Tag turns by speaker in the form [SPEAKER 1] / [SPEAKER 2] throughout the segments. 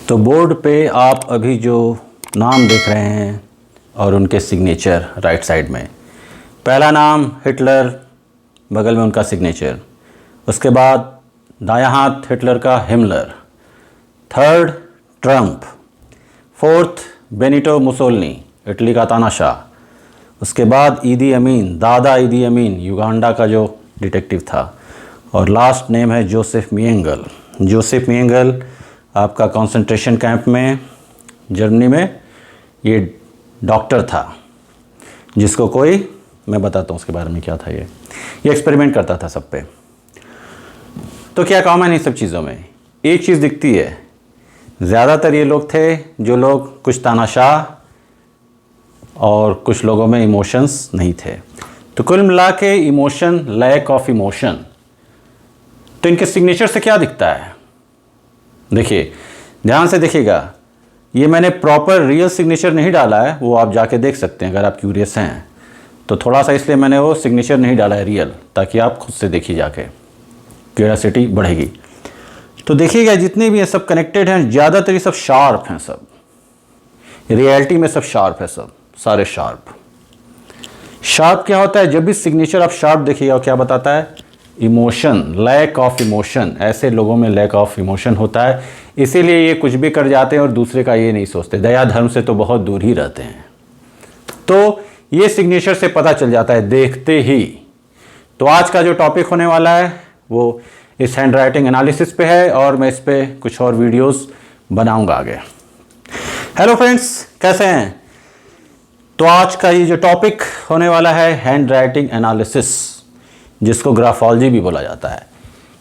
[SPEAKER 1] तो बोर्ड पे आप अभी जो नाम देख रहे हैं और उनके सिग्नेचर राइट साइड में, पहला नाम हिटलर, बगल में उनका सिग्नेचर। उसके बाद दायां हाथ हिटलर का Himmler, third Trump, fourth Benito Mussolini Italy का तानाशाह। उसके बाद ईदी अमीन, दादा ईदी अमीन युगांडा का जो डिटेक्टिव था। और लास्ट नेम है जोसेफ मिएंगल। जोसेफ मिएंगल आपका कंसंट्रेशन कैंप में जर्मनी में ये डॉक्टर था, जिसको कोई, मैं बताता हूँ उसके बारे में क्या था। ये एक्सपेरिमेंट करता था सब पे। तो क्या कॉमन है इन सब चीज़ों में? एक चीज़ दिखती है, ज़्यादातर ये लोग थे जो लोग कुछ तानाशाह और कुछ लोगों में इमोशंस नहीं थे। तो कुल मिला के इमोशन, लैक ऑफ इमोशन। तो इनके सिग्नेचर से क्या दिखता है? देखिए, ध्यान से देखिएगा, ये मैंने प्रॉपर रियल सिग्नेचर नहीं डाला है, वो आप जाके देख सकते हैं अगर आप क्यूरियस हैं तो। थोड़ा सा इसलिए मैंने वो सिग्नेचर नहीं डाला है रियल, ताकि आप खुद से देखिए जाके, क्यूरियोसिटी बढ़ेगी। तो देखिएगा जितने भी हैं सब कनेक्टेड हैं, ज़्यादातर ये सब शार्प हैं, सब रियलिटी में सब शार्प है, सब सारे शार्प। शार्प क्या होता है? जब भी सिग्नेचर आप शार्प देखिएगा क्या बताता है? Emotion, lack of emotion. ऐसे लोगों में लैक ऑफ इमोशन होता है, इसीलिए ये कुछ भी कर जाते हैं और दूसरे का ये नहीं सोचते, दया धर्म से तो बहुत दूर ही रहते हैं। तो ये सिग्नेचर से पता चल जाता है देखते ही। तो आज का जो टॉपिक होने वाला है वो इस हैंड राइटिंग एनालिसिस पे है, और मैं इस पे कुछ और वीडियोस बनाऊंगा आगे। हेलो फ्रेंड्स, कैसे हैं? तो आज का ये जो टॉपिक होने वाला है हैंड राइटिंग एनालिसिस, जिसको ग्राफोलॉजी भी बोला जाता है।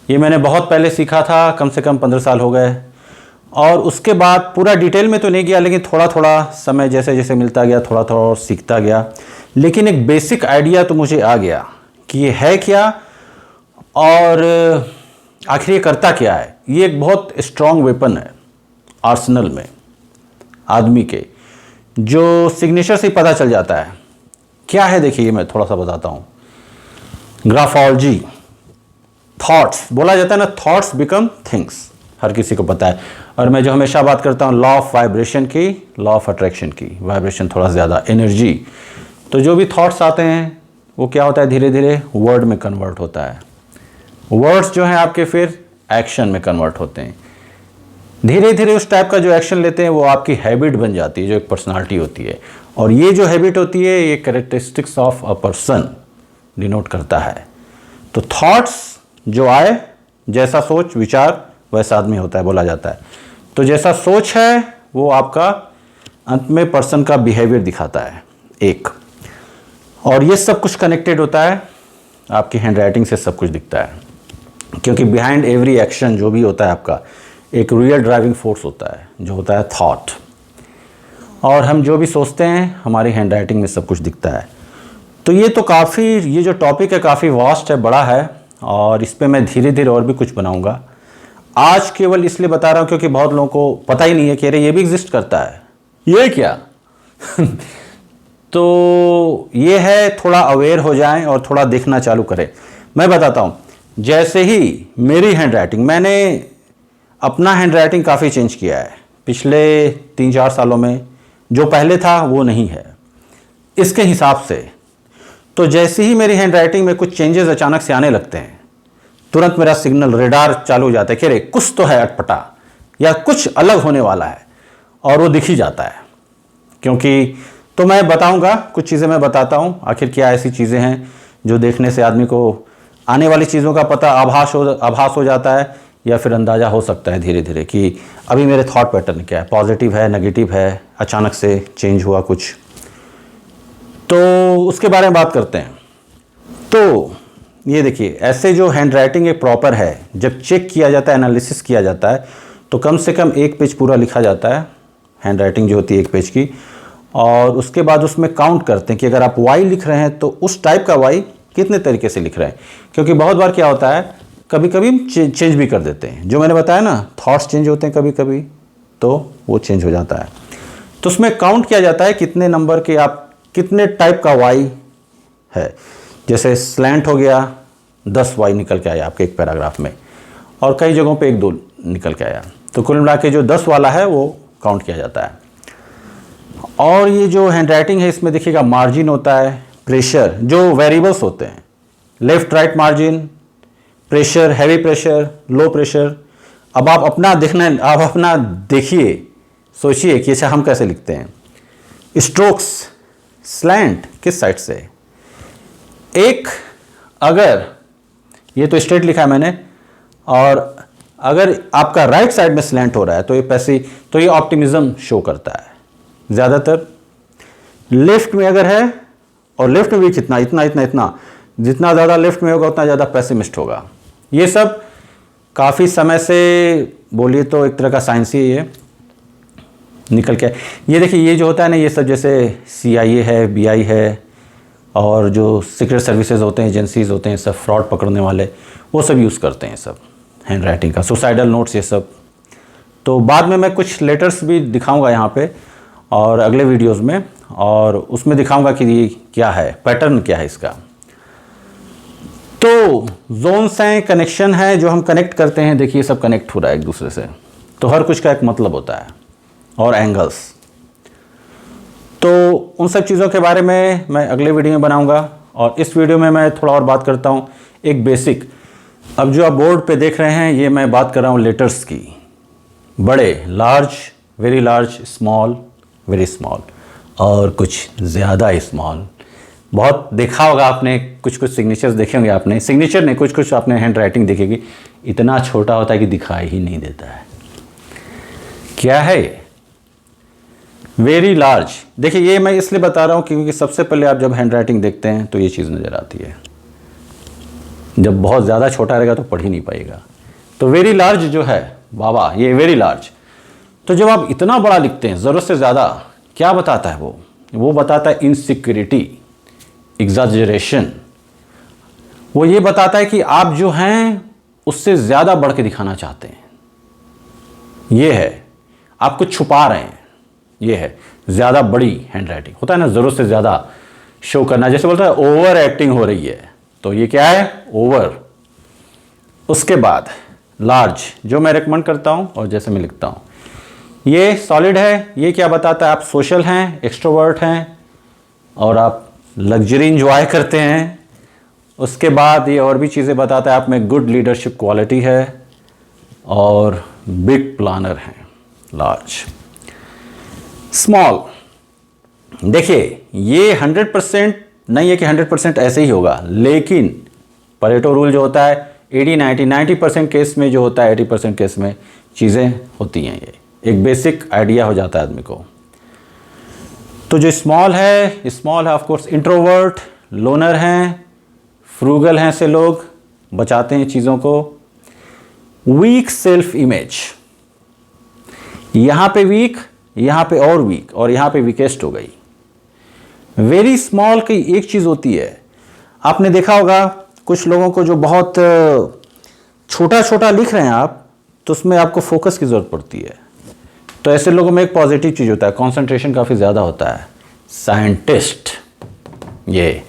[SPEAKER 1] ये मैंने बहुत पहले सीखा था, कम से कम 15 साल हो गए, और उसके बाद पूरा डिटेल में तो नहीं गया, लेकिन थोड़ा थोड़ा समय जैसे जैसे मिलता गया थोड़ा थोड़ा और सीखता गया। लेकिन एक बेसिक आइडिया तो मुझे आ गया कि ये है क्या और आखिर ये करता क्या है। ये एक बहुत स्ट्रॉन्ग वेपन है आर्सेनल में आदमी के, जो सिग्नेचर से पता चल जाता है क्या है। देखिए मैं थोड़ा सा बताता हूँ। ग्राफोलॉजी, थॉट्स बोला जाता है ना, थॉट्स बिकम थिंग्स, हर किसी को पता है। और मैं जो हमेशा बात करता हूँ लॉ ऑफ वाइब्रेशन की, लॉ ऑफ अट्रैक्शन की, वाइब्रेशन थोड़ा ज़्यादा, एनर्जी। तो जो भी थॉट्स आते हैं वो क्या होता है, धीरे धीरे वर्ड में कन्वर्ट होता है। वर्ड्स जो हैं आपके फिर एक्शन में कन्वर्ट होते हैं। धीरे धीरे उस टाइप का जो एक्शन लेते हैं वो आपकी हैबिट बन जाती है, जो एक पर्सनालिटी होती है। और ये जो हैबिट होती है ये characteristics of a person denote करता है। तो थॉट्स जो आए, जैसा सोच विचार वैसा आदमी होता है बोला जाता है। तो जैसा सोच है वो आपका अंत में पर्सन का बिहेवियर दिखाता है एक। और ये सब कुछ कनेक्टेड होता है, आपकी हैंड राइटिंग से सब कुछ दिखता है। क्योंकि बिहाइंड एवरी एक्शन जो भी होता है आपका, एक रियल ड्राइविंग फोर्स होता है, जो होता है थॉट। और हम जो भी सोचते हैं हमारी हैंड राइटिंग में सब कुछ दिखता है। तो ये तो काफ़ी, ये जो टॉपिक है काफ़ी वास्ट है, बड़ा है, और इस पर मैं धीरे धीरे और भी कुछ बनाऊंगा। आज केवल इसलिए बता रहा हूँ क्योंकि बहुत लोगों को पता ही नहीं है कि अरे ये भी एग्जिस्ट करता है, ये क्या तो ये है, थोड़ा अवेयर हो जाएं और थोड़ा देखना चालू करें। मैं बताता हूँ, जैसे ही मेरी हैंड राइटिंग, मैंने अपना हैंड राइटिंग काफ़ी चेंज किया है पिछले 3-4 सालों में। जो पहले था वो नहीं है इसके हिसाब से। तो जैसे ही मेरी हैंड राइटिंग में कुछ चेंजेस अचानक से आने लगते हैं, तुरंत मेरा सिग्नल रेडार चालू हो जाता है कि अरे कुछ तो है अटपटा या कुछ अलग होने वाला है, और वो दिख ही जाता है। क्योंकि तो मैं बताऊंगा, कुछ चीज़ें मैं बताता हूँ आखिर क्या ऐसी चीज़ें हैं जो देखने से आदमी को आने वाली चीज़ों का पता आभास हो जाता है, या फिर अंदाज़ा हो सकता है धीरे धीरे कि अभी मेरे थॉट पैटर्न क्या है, पॉजिटिव है, नेगेटिव है, अचानक से चेंज हुआ कुछ। तो उसके बारे में बात करते हैं। तो ये देखिए, ऐसे जो हैंड राइटिंग एक प्रॉपर है, जब चेक किया जाता है, एनालिसिस किया जाता है, तो कम से कम 1 पेज पूरा लिखा जाता है हैंड राइटिंग जो होती है 1 पेज की। और उसके बाद उसमें काउंट करते हैं कि अगर आप वाई लिख रहे हैं तो उस टाइप का वाई कितने तरीके से लिख रहे हैं। क्योंकि बहुत बार क्या होता है, कभी कभी चेंज भी कर देते हैं, जो मैंने बताया ना, थॉट्स चेंज होते हैं कभी कभी, तो वो चेंज हो जाता है। तो उसमें काउंट किया जाता है कितने नंबर के, आप कितने टाइप का वाई है। जैसे स्लैंट हो गया, 10 वाई निकल के आया आपके एक पैराग्राफ में, और कई जगहों पे 1-2 निकल के आया। तो कुल मिला के जो 10 वाला है वो काउंट किया जाता है। और ये जो हैंड राइटिंग है इसमें देखिएगा मार्जिन होता है, प्रेशर, जो वेरिएबल्स होते हैं, left right margin, pressure, heavy pressure, low pressure. अब आप अपना देखिए, सोचिए कि अच्छा हम कैसे लिखते हैं। स्ट्रोक्स, स्लैंट किस साइड से, एक अगर ये तो स्ट्रेट लिखा है मैंने, और अगर आपका राइट साइड में स्लैंट हो रहा है तो ये ऑप्टिमिज्म शो करता है ज़्यादातर। लेफ्ट में अगर है, और लेफ्ट में भी कितना, इतना, जितना ज़्यादा लेफ्ट में होगा उतना ज़्यादा पेसिमिस्ट होगा। ये सब काफ़ी समय से बोलिए तो एक तरह का साइंस ही है, निकल के। ये देखिए, ये जो होता है ना, ये सब जैसे CIA है, BI है, और जो सीक्रेट सर्विसेज होते हैं, एजेंसीज होते हैं, सब फ्रॉड पकड़ने वाले, वो सब यूज़ करते हैं सब हैंड राइटिंग का, सुसाइडल नोट्स, ये सब। तो बाद में मैं कुछ लेटर्स भी दिखाऊंगा यहाँ पे और अगले वीडियोस में, और उसमें दिखाऊंगा कि ये क्या है, पैटर्न क्या है इसका। तो जोन्स हैं, कनेक्शन है, जो हम कनेक्ट करते हैं, देखिए सब कनेक्ट हो रहा है एक दूसरे से, तो हर कुछ का एक मतलब होता है, और एंगल्स। तो उन सब चीज़ों के बारे में मैं अगले वीडियो में बनाऊंगा, और इस वीडियो में मैं थोड़ा और बात करता हूँ एक बेसिक। अब जो आप बोर्ड पे देख रहे हैं, ये मैं बात कर रहा हूँ लेटर्स की, बड़े, large, very large, small, very small, और कुछ ज़्यादा स्मॉल। बहुत देखा होगा आपने, कुछ सिग्नेचर्स देखे होंगे आपने, सिग्नेचर नहीं, कुछ आपने हैंड राइटिंग देखेगी, इतना छोटा होता है कि दिखाई ही नहीं देता है। क्या है ये? Very large. देखिए, ये मैं इसलिए बता रहा हूँ क्योंकि सबसे पहले आप जब हैंड राइटिंग देखते हैं तो ये चीज़ नज़र आती है। जब बहुत ज़्यादा छोटा रहेगा तो पढ़ ही नहीं पाएगा। तो वेरी लार्ज जो है, बाबा ये वेरी लार्ज। तो जब आप इतना बड़ा लिखते हैं, ज़रूरत से ज़्यादा, क्या बताता है वो बताता है इनसिक्योरिटी, एग्जैजरेशन। वो ये बताता है कि आप जो हैं उससे ज़्यादा बढ़ के दिखाना चाहते हैं। ये है, आप कुछ छुपा रहे हैं। ये है ज़्यादा बड़ी हैंड राइटिंग, होता है ना, ज़रूरत से ज़्यादा शो करना, जैसे बोलता है ओवर एक्टिंग हो रही है, तो ये क्या है, ओवर। उसके बाद लार्ज, जो मैं रेकमेंड करता हूँ और जैसे मैं लिखता हूँ, ये सॉलिड है। ये क्या बताता है, आप सोशल हैं, एक्सट्रोवर्ट हैं, और आप लग्जरी इंजॉय करते हैं। उसके बाद ये और भी चीज़ें बताता है, आप में गुड लीडरशिप क्वालिटी है, और बिग प्लानर हैं। लार्ज। स्मॉल, देखिए ये 100% नहीं है कि 100% ऐसे ही होगा, लेकिन परेटो रूल जो होता है 80-90% केस में जो होता है, 80% केस में चीज़ें होती हैं। ये एक बेसिक आइडिया हो जाता है आदमी को। तो जो स्मॉल है ऑफ कोर्स इंट्रोवर्ट, लोनर हैं, फ्रूगल हैं, से लोग बचाते हैं चीज़ों को। वीक सेल्फ इमेज, यहाँ पे वीक, यहाँ पे और वीक, और यहाँ पे वीकेस्ट हो गई। वेरी स्मॉल की एक चीज़ होती है, आपने देखा होगा कुछ लोगों को जो बहुत छोटा छोटा लिख रहे हैं आप, तो उसमें आपको फोकस की ज़रूरत पड़ती है। तो ऐसे लोगों में एक पॉजिटिव चीज़ होता है, कंसंट्रेशन काफ़ी ज़्यादा होता है। साइंटिस्ट, ये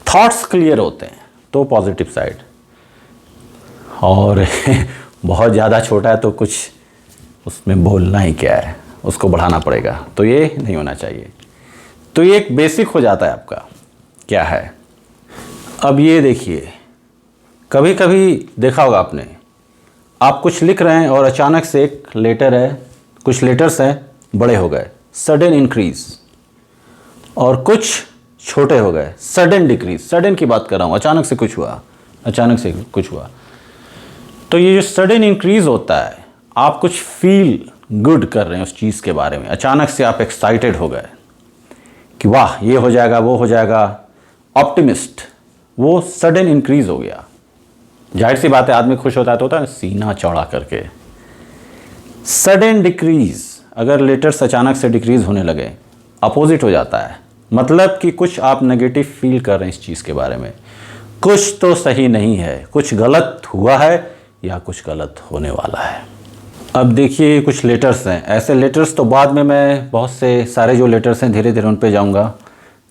[SPEAKER 1] थॉट्स क्लियर होते हैं, तो पॉजिटिव साइड। और बहुत ज़्यादा छोटा है तो कुछ उसमें बोलना ही क्या है, उसको बढ़ाना पड़ेगा, तो ये नहीं होना चाहिए। तो ये एक बेसिक हो जाता है आपका क्या है। अब ये देखिए, कभी कभी देखा होगा आपने, आप कुछ लिख रहे हैं और अचानक से एक लेटर है, कुछ लेटर्स हैं बड़े हो गए, सडन इंक्रीज, और कुछ छोटे हो गए, सडन डिक्रीज। सडन की बात कर रहा हूँ, अचानक से कुछ हुआ, अचानक से कुछ हुआ। तो ये जो सडन इंक्रीज होता है, आप कुछ फील गुड कर रहे हैं उस चीज़ के बारे में, अचानक से आप एक्साइटेड हो गए कि वाह ये हो जाएगा, वो हो जाएगा, ऑप्टिमिस्ट, वो सडन इंक्रीज हो गया। जाहिर सी बात है, आदमी खुश होता है तो होता है सीना चौड़ा करके। सडन डिक्रीज, अगर लेटर्स अचानक से डिक्रीज होने लगे, अपोजिट हो जाता है, मतलब कि कुछ आप नेगेटिव फील कर रहे हैं इस चीज़ के बारे में, कुछ तो सही नहीं है, कुछ गलत हुआ है या कुछ गलत होने वाला है। अब देखिए कुछ लेटर्स हैं, ऐसे लेटर्स तो बाद में मैं बहुत से सारे जो लेटर्स हैं धीरे धीरे उन पे जाऊंगा,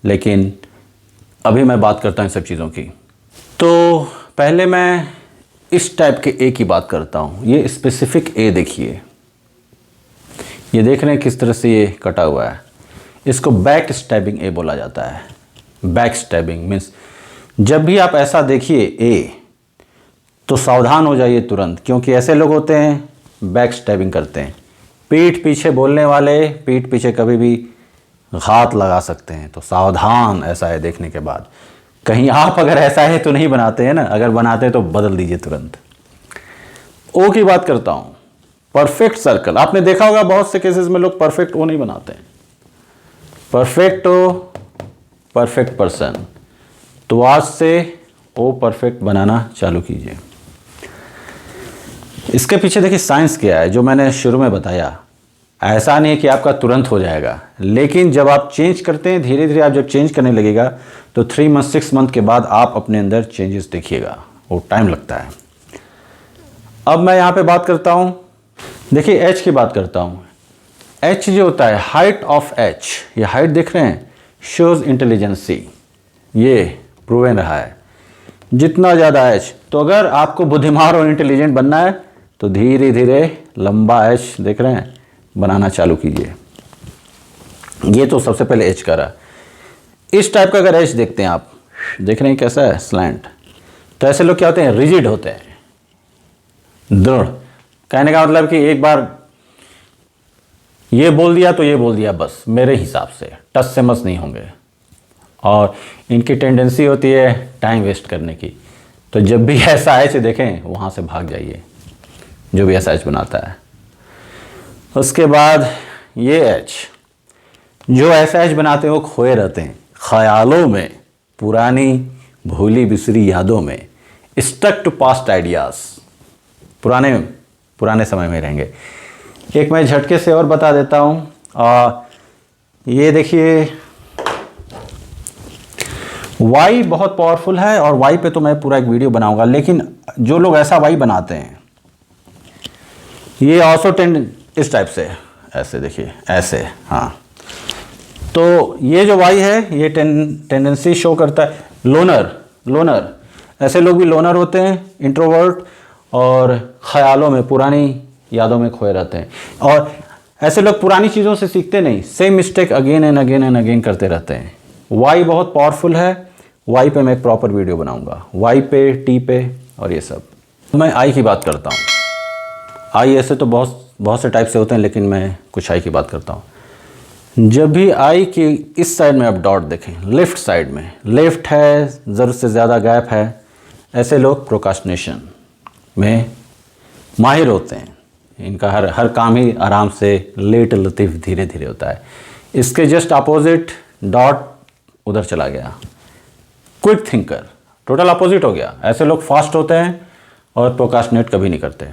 [SPEAKER 1] लेकिन अभी मैं बात करता हूँ इन सब चीज़ों की। तो पहले मैं इस टाइप के ए की बात करता हूँ। ये स्पेसिफिक ए देखिए, ये देख रहे हैं किस तरह से ये कटा हुआ है। इसको बैक स्टैबिंग ए बोला जाता है। बैक स्टैबिंग मीन्स जब भी आप ऐसा देखिए ए, तो सावधान हो जाइए तुरंत, क्योंकि ऐसे लोग होते हैं बैक स्टैबिंग करते हैं। पीठ पीछे बोलने वाले पीठ पीछे कभी भी घात लगा सकते हैं, तो सावधान ऐसा है देखने के बाद। कहीं आप अगर ऐसा है तो नहीं बनाते हैं ना, अगर बनाते हैं तो बदल दीजिए तुरंत। ओ की बात करता हूँ, परफेक्ट सर्कल। आपने देखा होगा बहुत से केसेस में लोग परफेक्ट ओ नहीं बनाते हैं। परफेक्ट ओ, परफेक्ट पर्सन, तो आज से ओ परफेक्ट बनाना चालू कीजिए। इसके पीछे देखिए साइंस क्या है, जो मैंने शुरू में बताया। ऐसा नहीं है कि आपका तुरंत हो जाएगा, लेकिन जब आप चेंज करते हैं, धीरे धीरे आप जब चेंज करने लगेगा तो 3 मंथ 6 मंथ के बाद आप अपने अंदर चेंजेस देखिएगा। वो टाइम लगता है। अब मैं यहाँ पे बात करता हूँ, देखिए एच की बात करता हूँ। एच जो होता है, हाइट ऑफ एच, ये हाइट देख रहे हैं, शोज इंटेलिजेंसी, ये प्रूवन रहा है। जितना ज़्यादा एच, तो अगर आपको बुद्धिमान और इंटेलिजेंट बनना है तो धीरे धीरे लंबा एच देख रहे हैं बनाना चालू कीजिए। ये तो सबसे पहले एच का रहा। इस टाइप का अगर एच देखते हैं आप, देख रहे हैं कैसा है, स्लैंट, तो ऐसे लोग क्या होते हैं, रिजिड होते हैं, दृढ़। कहने का मतलब कि एक बार ये बोल दिया तो ये बोल दिया बस, मेरे हिसाब से टच से मस नहीं होंगे। और इनकी टेंडेंसी होती है टाइम वेस्ट करने की। तो जब भी ऐसा एच देखें वहाँ से भाग जाइए, जो भी ऐसा एच बनाता है। उसके बाद ये एच, जो ऐसा एच बनाते हैं वो खोए रहते हैं ख्यालों में, पुरानी भूली बिसरी यादों में, स्टक टू पास्ट आइडियाज़, पुराने समय में रहेंगे। एक मैं झटके से और बता देता हूँ। ये देखिए वाई बहुत पावरफुल है, और वाई पे तो मैं पूरा एक वीडियो बनाऊंगा। लेकिन जो लोग ऐसा वाई बनाते हैं, ये ऑल्सो इस टाइप से, ऐसे देखिए, ऐसे, हाँ। तो ये जो वाई है, ये टेंडेंसी शो करता है लोनर। ऐसे लोग भी लोनर होते हैं, इंट्रोवर्ट, और ख्यालों में, पुरानी यादों में खोए रहते हैं। और ऐसे लोग पुरानी चीज़ों से सीखते नहीं, same mistake again and again करते रहते हैं। वाई बहुत पावरफुल है। वाई पे मैं एक प्रॉपर वीडियो बनाऊंगा, वाई पे, टी पे और ये सब। मैं आई की बात करता हूँ। आई ऐसे तो बहुत से टाइप से होते हैं, लेकिन मैं कुछ आई की बात करता हूँ। जब भी आई की इस साइड में आप डॉट देखें, लेफ्ट साइड में, लेफ्ट है, ज़रूरत से ज़्यादा गैप है, ऐसे लोग प्रोकास्टिनेशन में माहिर होते हैं। इनका हर काम ही आराम से, लेट लतीफ़, धीरे धीरे होता है। इसके जस्ट अपोजिट डॉट उधर चला गया, क्विक थिंकर, टोटल अपोजिट हो गया। ऐसे लोग फास्ट होते हैं और प्रोकास्टिनेट कभी नहीं करते।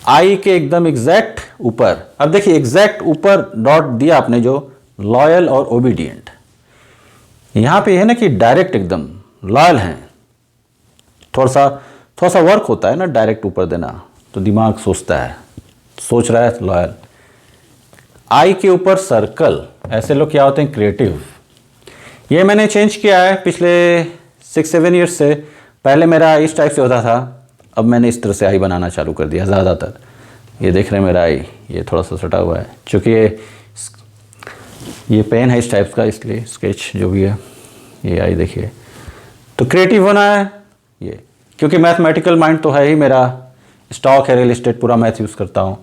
[SPEAKER 1] आई के एकदम एग्जैक्ट ऊपर, अब देखिए एग्जैक्ट ऊपर डॉट दिया आपने, जो लॉयल और ओबीडियंट। यहाँ पे है ना कि डायरेक्ट एकदम लॉयल हैं। थोड़ा सा वर्क होता है ना डायरेक्ट ऊपर देना, तो दिमाग सोचता है, सोच रहा है, लॉयल। आई के ऊपर सर्कल, ऐसे लोग क्या होते हैं, क्रिएटिव। ये मैंने चेंज किया है पिछले 6-7 ईयर्स से। पहले मेरा इस टाइप से होता था, अब मैंने इस तरह से आई बनाना चालू कर दिया ज़्यादातर। ये देख रहे हैं मेरा आई, ये थोड़ा सा सटा हुआ है, चूँकि ये पेन है इस टाइप का, इसलिए स्केच जो भी है, ये आई देखिए। तो क्रिएटिव होना है ये, क्योंकि मैथमेटिकल माइंड तो है ही मेरा, स्टॉक है, रियल एस्टेट, पूरा मैथ यूज़ करता हूँ।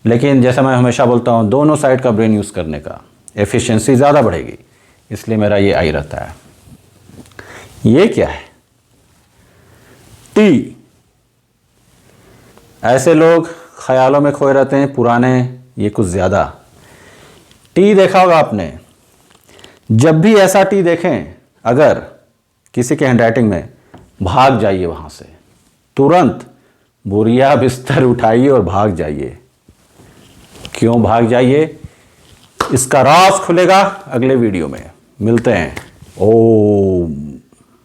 [SPEAKER 1] लेकिन जैसा मैं हमेशा बोलता हूँ, दोनों साइड का ब्रेन यूज़ करने का एफिशिएंसी ज़्यादा बढ़ेगी, इसलिए मेरा ये आई रहता है। ये क्या है, टी। ऐसे लोग ख्यालों में खोए रहते हैं, पुराने, ये कुछ ज़्यादा। टी देखा होगा आपने, जब भी ऐसा टी देखें अगर किसी के हैंडराइटिंग में, भाग जाइए वहाँ से, तुरंत बोरिया बिस्तर उठाइए और भाग जाइए। क्यों भाग जाइए, इसका राज खुलेगा अगले वीडियो में। मिलते हैं। ओम।